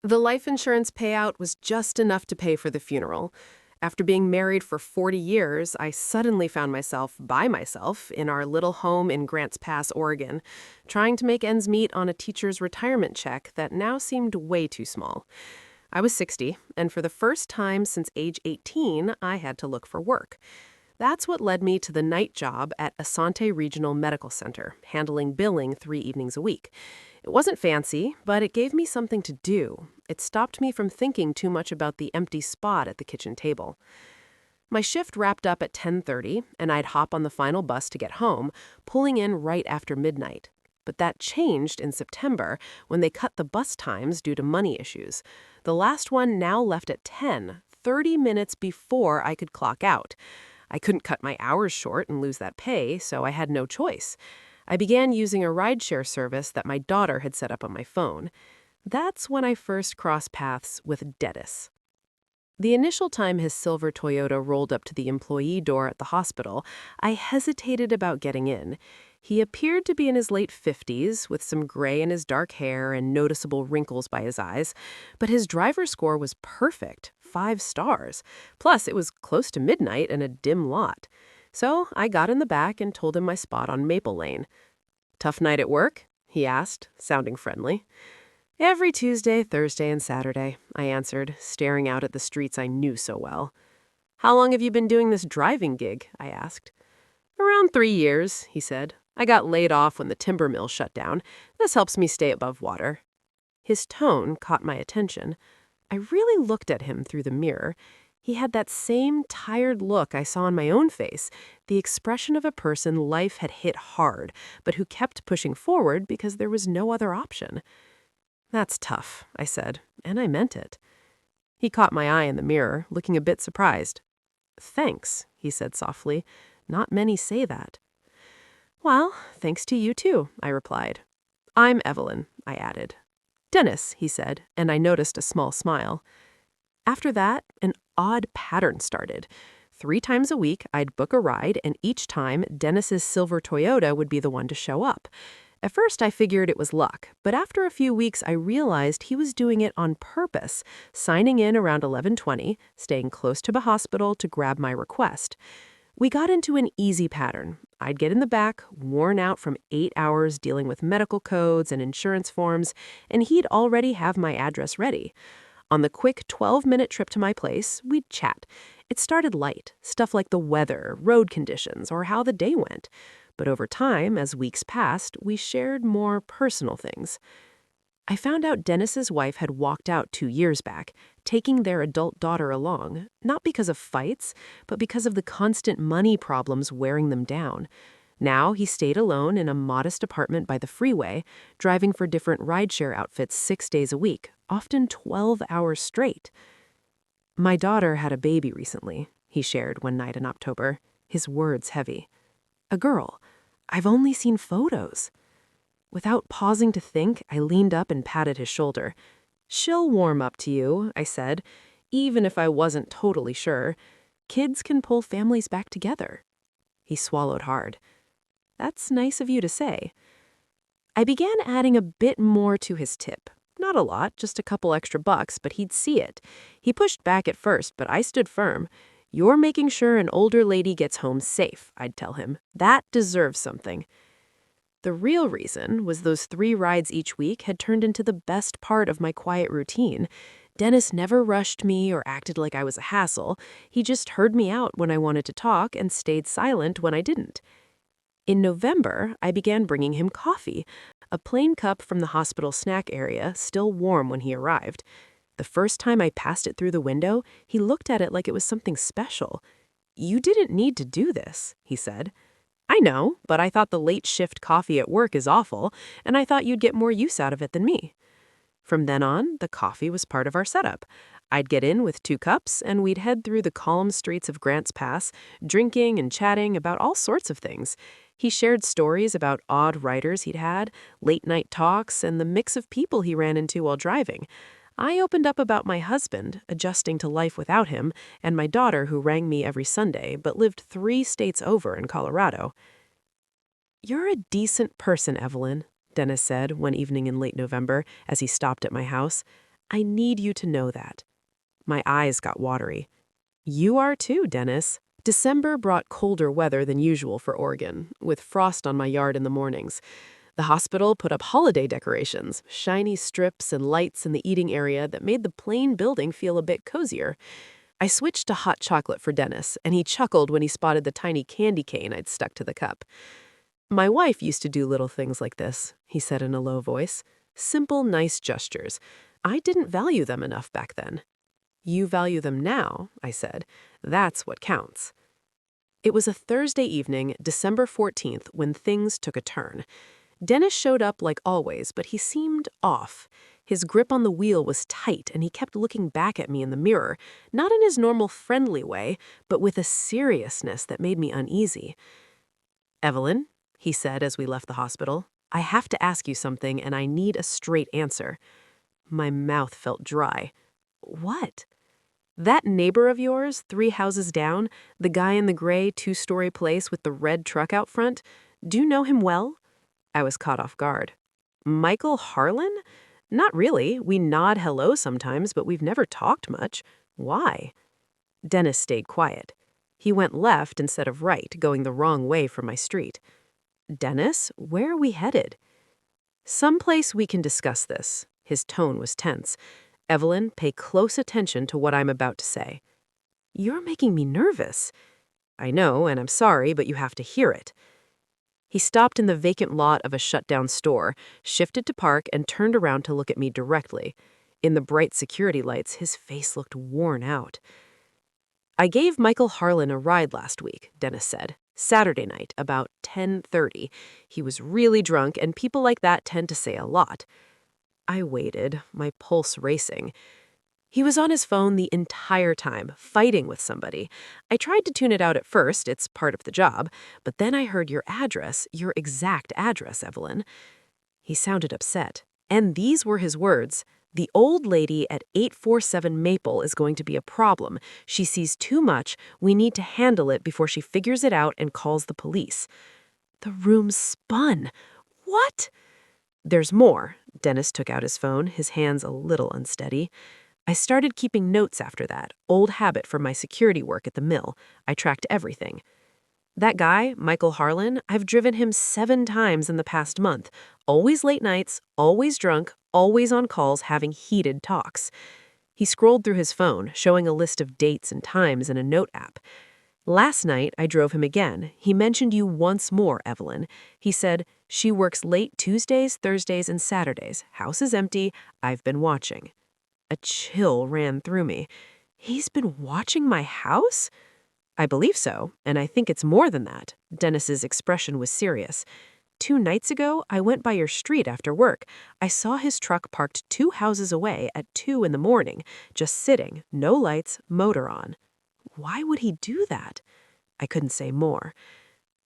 The life insurance payout was just enough to pay for the funeral. After being married for 40 years, I suddenly found myself by myself in our little home in Grants Pass, Oregon, trying to make ends meet on a teacher's retirement check that now seemed way too small. I was 60, and for the first time since age 18, I had to look for work. That's what led me to the night job at Asante Regional Medical Center, handling billing 3 evenings a week. It wasn't fancy, but it gave me something to do. It stopped me from thinking too much about the empty spot at the kitchen table. My shift wrapped up at 10:30, and I'd hop on the final bus to get home, pulling in right after midnight. But that changed in September when they cut the bus times due to money issues. The last one now left at 10, 30 minutes before I could clock out. I couldn't cut my hours short and lose that pay, so I had no choice. I began using a rideshare service that my daughter had set up on my phone. That's when I first crossed paths with Dennis. The initial time his silver Toyota rolled up to the employee door at the hospital, I hesitated about getting in. He appeared to be in his late 50s, with some gray in his dark hair and noticeable wrinkles by his eyes, but his driver score was perfect, 5 stars. Plus, it was close to midnight and a dim lot. So I got in the back and told him my spot on Maple Lane. "Tough night at work?" he asked, sounding friendly. "Every Tuesday, Thursday, and Saturday," I answered, staring out at the streets I knew so well. "How long have you been doing this driving gig?" I asked. "Around 3 years," he said. "I got laid off when the timber mill shut down. This helps me stay above water." His tone caught my attention. I really looked at him through the mirror. He had that same tired look I saw on my own face, the expression of a person life had hit hard, but who kept pushing forward because there was no other option. "That's tough," I said, and I meant it. He caught my eye in the mirror, looking a bit surprised. "Thanks," he said softly. "Not many say that." "Well, thanks to you too," I replied. "I'm Evelyn," I added. "Dennis," he said, and I noticed a small smile. After that, an odd pattern started. 3 times a week, I'd book a ride, and each time, Dennis's silver Toyota would be the one to show up. At first, I figured it was luck, but after a few weeks, I realized he was doing it on purpose, signing in around 11:20, staying close to the hospital to grab my request. We got into an easy pattern. I'd get in the back, worn out from 8 hours dealing with medical codes and insurance forms, and he'd already have my address ready. On the quick 12-minute trip to my place, we'd chat. It started light, stuff like the weather, road conditions, or how the day went. But over time, as weeks passed, we shared more personal things. I found out Dennis's wife had walked out 2 years back, taking their adult daughter along, not because of fights, but because of the constant money problems wearing them down. Now he stayed alone in a modest apartment by the freeway, driving for different rideshare outfits 6 days a week, often 12 hours straight. "My daughter had a baby recently," he shared one night in October, his words heavy. "A girl. I've only seen photos." Without pausing to think, I leaned up and patted his shoulder. "She'll warm up to you," I said, even if I wasn't totally sure. "Kids can pull families back together." He swallowed hard. "That's nice of you to say." I began adding a bit more to his tip. Not a lot, just a couple extra bucks, but he'd see it. He pushed back at first, but I stood firm. "You're making sure an older lady gets home safe," I'd tell him. "That deserves something." The real reason was those 3 rides each week had turned into the best part of my quiet routine. Dennis never rushed me or acted like I was a hassle. He just heard me out when I wanted to talk and stayed silent when I didn't. In November, I began bringing him coffee, a plain cup from the hospital snack area, still warm when he arrived. The first time I passed it through the window, he looked at it like it was something special. "You didn't need to do this," he said. "I know, but I thought the late shift coffee at work is awful, and I thought you'd get more use out of it than me." From then on, the coffee was part of our setup. I'd get in with 2 cups, and we'd head through the calm streets of Grants Pass, drinking and chatting about all sorts of things. He shared stories about odd riders he'd had, late-night talks, and the mix of people he ran into while driving. I opened up about my husband, adjusting to life without him, and my daughter who rang me every Sunday but lived 3 states over in Colorado. "You're a decent person, Evelyn," Dennis said one evening in late November as he stopped at my house. I need you to know that." My eyes got watery. "You are too, Dennis." December brought colder weather than usual for Oregon, with frost on my yard in the mornings. The hospital put up holiday decorations, shiny strips and lights in the eating area that made the plain building feel a bit cozier. I switched to hot chocolate for Dennis, and he chuckled when he spotted the tiny candy cane I'd stuck to the cup. "My wife used to do little things like this," he said in a low voice. "Simple, nice gestures. I didn't value them enough back then." "You value them now," I said. "That's what counts." It was a Thursday evening, December 14th, when things took a turn. Dennis showed up like always, but he seemed off. His grip on the wheel was tight, and he kept looking back at me in the mirror, not in his normal friendly way, but with a seriousness that made me uneasy. "Evelyn," he said as we left the hospital, "I have to ask you something, and I need a straight answer." My mouth felt dry. "What?" "That neighbor of yours, 3 houses down, the guy in the gray 2-story place with the red truck out front, do you know him well?" I was caught off guard. "Michael Harlan? Not really. We nod hello sometimes, but we've never talked much. Why?" Dennis stayed quiet. He went left instead of right, going the wrong way from my street. "Dennis, where are we headed?" "Someplace we can discuss this." His tone was tense. "Evelyn, pay close attention to what I'm about to say." "You're making me nervous." "I know, and I'm sorry, but you have to hear it." He stopped in the vacant lot of a shut-down store, shifted to park, and turned around to look at me directly. In the bright security lights, his face looked worn out. "I gave Michael Harlan a ride last week," Dennis said. "Saturday night, about 10:30. He was really drunk, and people like that tend to say a lot." I waited, my pulse racing. He was on his phone the entire time, fighting with somebody. I tried to tune it out at first, it's part of the job, but then I heard your address, your exact address, Evelyn. He sounded upset. And these were his words. "The old lady at 847 Maple is going to be a problem. She sees too much. We need to handle it before she figures it out and calls the police." The room spun. "What?" "There's more." Dennis took out his phone, his hands a little unsteady. "I started keeping notes after that, old habit from my security work at the mill. I tracked everything. That guy, Michael Harlan, I've driven him 7 times in the past month. Always late nights, always drunk, always on calls having heated talks." He scrolled through his phone, showing a list of dates and times in a note app. "Last night, I drove him again. He mentioned you once more, Evelyn. He said, 'She works late Tuesdays, Thursdays, and Saturdays. House is empty. I've been watching.'" A chill ran through me. "He's been watching my house?" "I believe so, and I think it's more than that." Dennis's expression was serious. "2 nights ago, I went by your street after work. I saw his truck parked 2 houses away at 2 in the morning, just sitting, no lights, motor on." Why would he do that? I couldn't say more.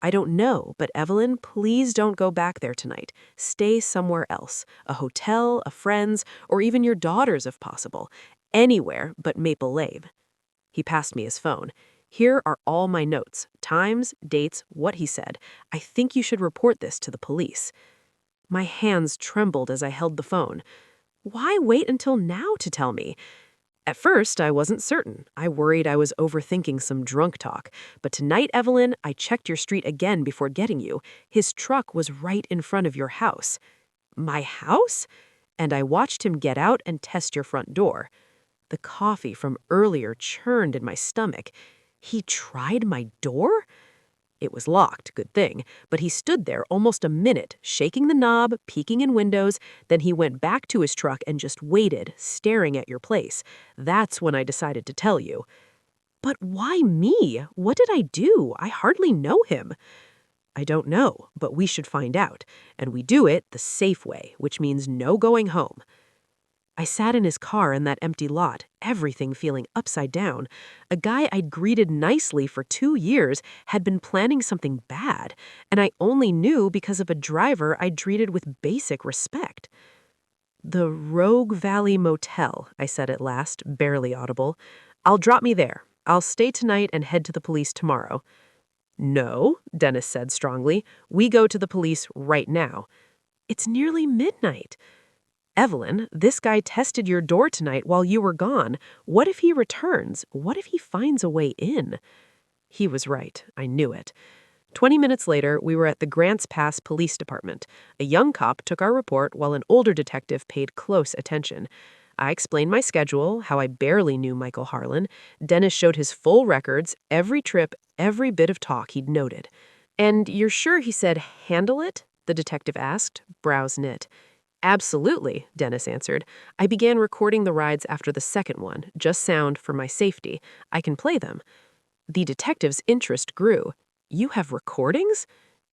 "I don't know, but Evelyn, please don't go back there tonight. Stay somewhere else. A hotel, a friend's, or even your daughter's if possible. Anywhere but Maple Lane." He passed me his phone. "Here are all my notes, times, dates, what he said. I think you should report this to the police." My hands trembled as I held the phone. Why wait until now to tell me? At first, I wasn't certain. I worried I was overthinking some drunk talk. But tonight, Evelyn, I checked your street again before getting you. His truck was right in front of your house. My house? And I watched him get out and test your front door. The coffee from earlier churned in my stomach. He tried my door? It was locked, good thing, but he stood there almost a minute, shaking the knob, peeking in windows, then he went back to his truck and just waited, staring at your place. That's when I decided to tell you. But why me? What did I do? I hardly know him. I don't know, but we should find out, and we do it the safe way, which means no going home. I sat in his car in that empty lot, everything feeling upside down. A guy I'd greeted nicely for 2 years had been planning something bad, and I only knew because of a driver I'd treated with basic respect. "The Rogue Valley Motel," I said at last, barely audible. "I'll drop me there. I'll stay tonight and head to the police tomorrow." "No," Dennis said strongly. "We go to the police right now." "It's nearly midnight." "Evelyn, this guy tested your door tonight while you were gone. What if he returns? What if he finds a way in?" He was right. I knew it. 20 minutes later, we were at the Grants Pass Police Department. A young cop took our report while an older detective paid close attention. I explained my schedule, how I barely knew Michael Harlan. Dennis showed his full records, every trip, every bit of talk he'd noted. "And you're sure he said handle it?" the detective asked, brows knit. "Absolutely," Dennis answered. "I began recording the rides after the second one, just sound for my safety. I can play them." The detective's interest grew. "You have recordings?"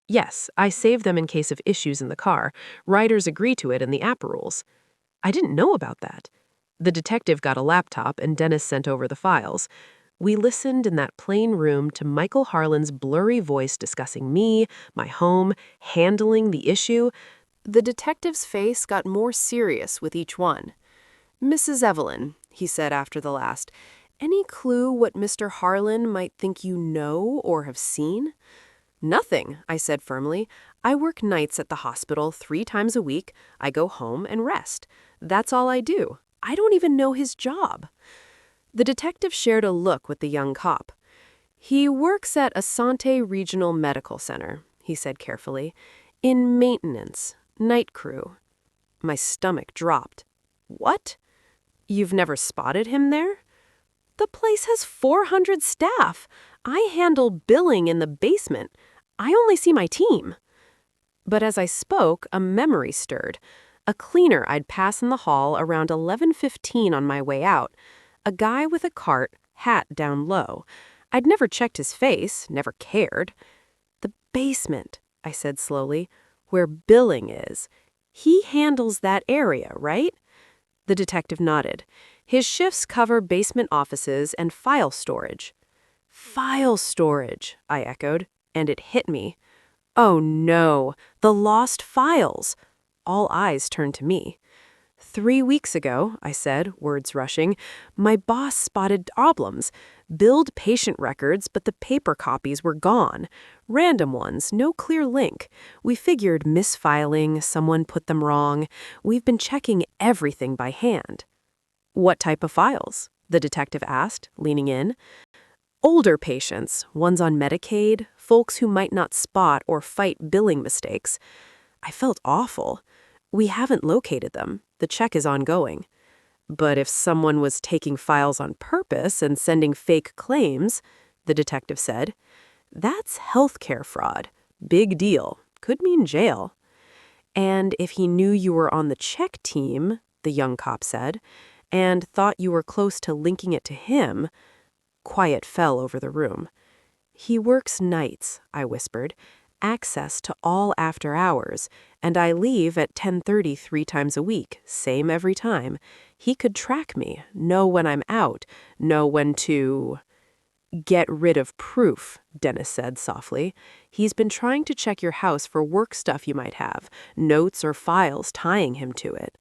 "Yes, I save them in case of issues in the car. Riders agree to it in the app rules." "I didn't know about that." The detective got a laptop and Dennis sent over the files. We listened in that plain room to Michael Harlan's blurry voice discussing me, my home, handling the issue. The detective's face got more serious with each one. "Mrs. Evelyn," he said after the last, "any clue what Mr. Harlan might think you know or have seen?" "Nothing," I said firmly. "I work nights at the hospital 3 times a week. I go home and rest. That's all I do. I don't even know his job." The detective shared a look with the young cop. "He works at Asante Regional Medical Center," he said carefully, "in maintenance, night crew." My stomach dropped. "What? You've never spotted him there?" "The place has 400 staff. I handle billing in the basement. I only see my team." But as I spoke, a memory stirred. A cleaner I'd pass in the hall around 11:15 on my way out. A guy with a cart, hat down low. I'd never checked his face, never cared. "The basement," I said slowly, "where billing is. He handles that area, right?" The detective nodded. "His shifts cover basement offices and file storage." "File storage," I echoed, and it hit me. "Oh no, the lost files." All eyes turned to me. "3 weeks ago," I said, words rushing, "my boss spotted problems. Billed patient records, but the paper copies were gone. Random ones, no clear link. We figured misfiling, someone put them wrong. We've been checking everything by hand." "What type of files?" the detective asked, leaning in. "Older patients, ones on Medicaid, folks who might not spot or fight billing mistakes." I felt awful. "We haven't located them. The check is ongoing." "But if someone was taking files on purpose and sending fake claims," the detective said, "that's healthcare fraud. Big deal. Could mean jail." "And if he knew you were on the check team," the young cop said, "and thought you were close to linking it to him." Quiet fell over the room. "He works nights," I whispered. "Access to all after hours, and I leave at 10:30 3 times a week, same every time. He could track me, know when I'm out, know when to—" "Get rid of proof," Dennis said softly. "He's been trying to check your house for work stuff you might have, notes or files tying him to it."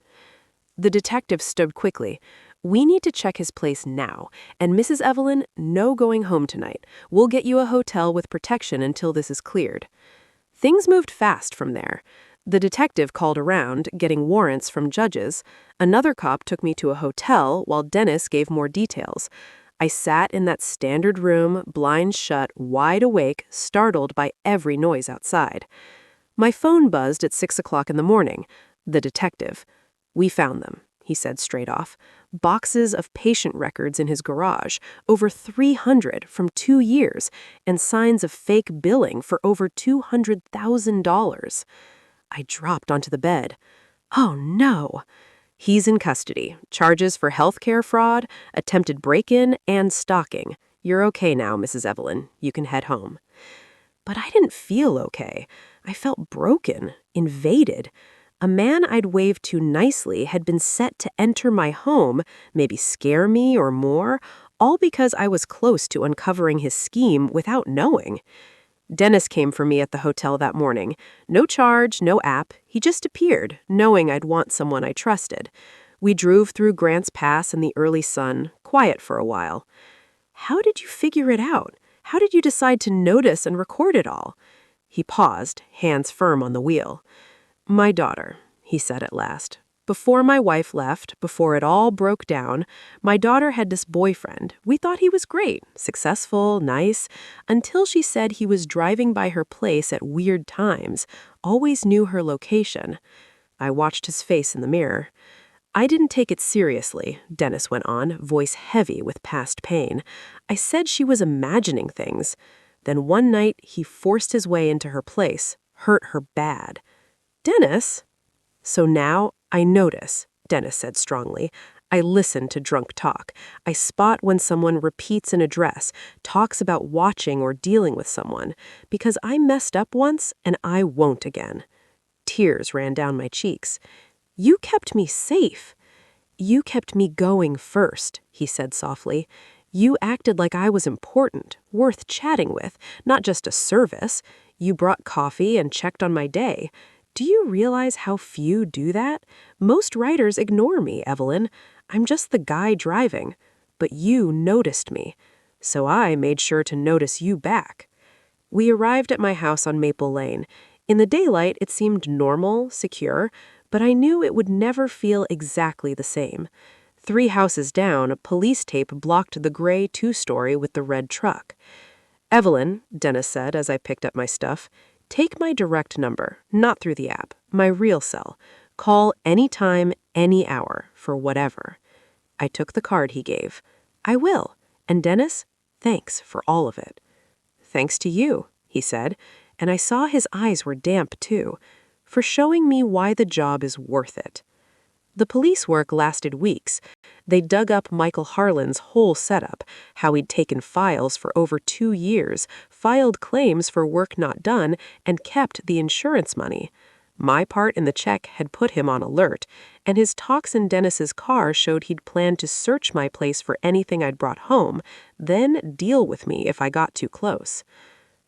The detective stood quickly. "We need to check his place now. And Mrs. Evelyn, no going home tonight. We'll get you a hotel with protection until this is cleared." Things moved fast from there. The detective called around, getting warrants from judges. Another cop took me to a hotel, while Dennis gave more details. I sat in that standard room, blinds shut, wide awake, startled by every noise outside. My phone buzzed at 6 o'clock in the morning. The detective. "We found them," he said straight off. "Boxes of patient records in his garage, over 300 from 2 years, and signs of fake billing for over $200,000. I dropped onto the bed. "Oh, no." "He's in custody. Charges for healthcare fraud, attempted break-in, and stalking. You're okay now, Mrs. Evelyn. You can head home." But I didn't feel okay. I felt broken, invaded. A man I'd waved to nicely had been set to enter my home, maybe scare me or more, all because I was close to uncovering his scheme without knowing. Dennis came for me at the hotel that morning. No charge, no app. He just appeared, knowing I'd want someone I trusted. We drove through Grants Pass in the early sun, quiet for a while. "How did you figure it out? How did you decide to notice and record it all?" He paused, hands firm on the wheel. "My daughter," he said at last. Before my wife left, before it all broke down, my daughter had this boyfriend. We thought he was great, successful, nice, until she said he was driving by her place at weird times, always knew her location. I watched his face in the mirror. I didn't take it seriously, Dennis went on, voice heavy with past pain. I said she was imagining things. Then one night, he forced his way into her place, hurt her bad. Dennis? So now I notice, Dennis said strongly. I listen to drunk talk. I spot when someone repeats an address, talks about watching or dealing with someone, because I messed up once and I won't again. Tears ran down my cheeks. You kept me safe. You kept me going first, he said softly. You acted like I was important, worth chatting with, not just a service. You brought coffee and checked on my day. Do you realize how few do that? Most writers ignore me, Evelyn. I'm just the guy driving. But you noticed me. So I made sure to notice you back. We arrived at my house on Maple Lane. In the daylight, it seemed normal, secure, but I knew it would never feel exactly the same. 3 houses down, police tape blocked the gray 2-story with the red truck. Evelyn, Dennis said as I picked up my stuff, take my direct number, not through the app, my real cell. Call anytime, any hour, for whatever. I took the card he gave. I will. And Dennis, thanks for all of it. Thanks to you, he said, and I saw his eyes were damp too, for showing me why the job is worth it. The police work lasted weeks. They dug up Michael Harlan's whole setup, how he'd taken files for over 2 years, filed claims for work not done, and kept the insurance money. My part in the check had put him on alert, and his talks in Dennis's car showed he'd planned to search my place for anything I'd brought home, then deal with me if I got too close.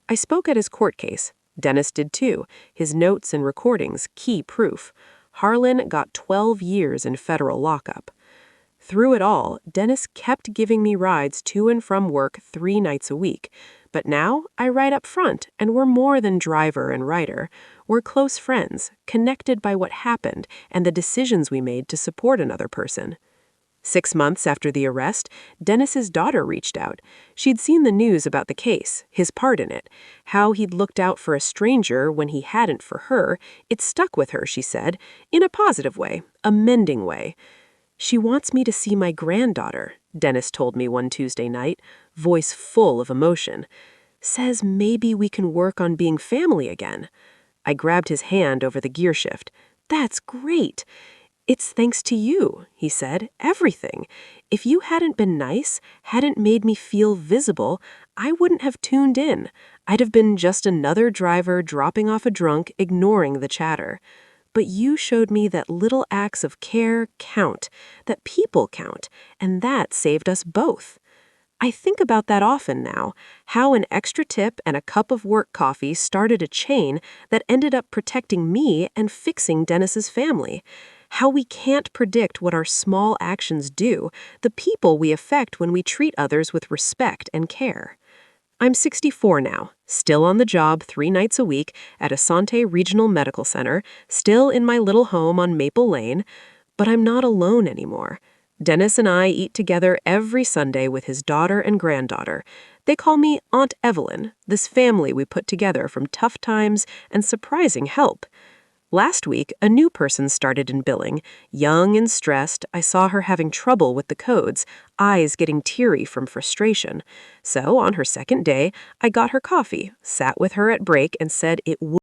I spoke at his court case. Dennis did too, his notes and recordings, key proof. Harlan got 12 years in federal lockup. Through it all, Dennis kept giving me rides to and from work 3 nights a week. But now I ride up front, and we're more than driver and rider. We're close friends, connected by what happened and the decisions we made to support another person. 6 months after the arrest, Dennis's daughter reached out. She'd seen the news about the case, his part in it, how he'd looked out for a stranger when he hadn't for her. It stuck with her, she said, in a positive way, a mending way. She wants me to see my granddaughter, Dennis told me one Tuesday night, voice full of emotion. Says maybe we can work on being family again. I grabbed his hand over the gear shift. That's great. It's thanks to you, he said, everything. If you hadn't been nice, hadn't made me feel visible, I wouldn't have tuned in. I'd have been just another driver dropping off a drunk, ignoring the chatter. But you showed me that little acts of care count, that people count, and that saved us both. I think about that often now, how an extra tip and a cup of work coffee started a chain that ended up protecting me and fixing Dennis's family. How we can't predict what our small actions do, the people we affect when we treat others with respect and care. I'm 64 now, still on the job 3 nights a week at Asante Regional Medical Center, still in my little home on Maple Lane, but I'm not alone anymore. Dennis and I eat together every Sunday with his daughter and granddaughter. They call me Aunt Evelyn, this family we put together from tough times and surprising help. Last week, a new person started in billing. Young and stressed, I saw her having trouble with the codes, eyes getting teary from frustration. So, on her second day, I got her coffee, sat with her at break, and said it would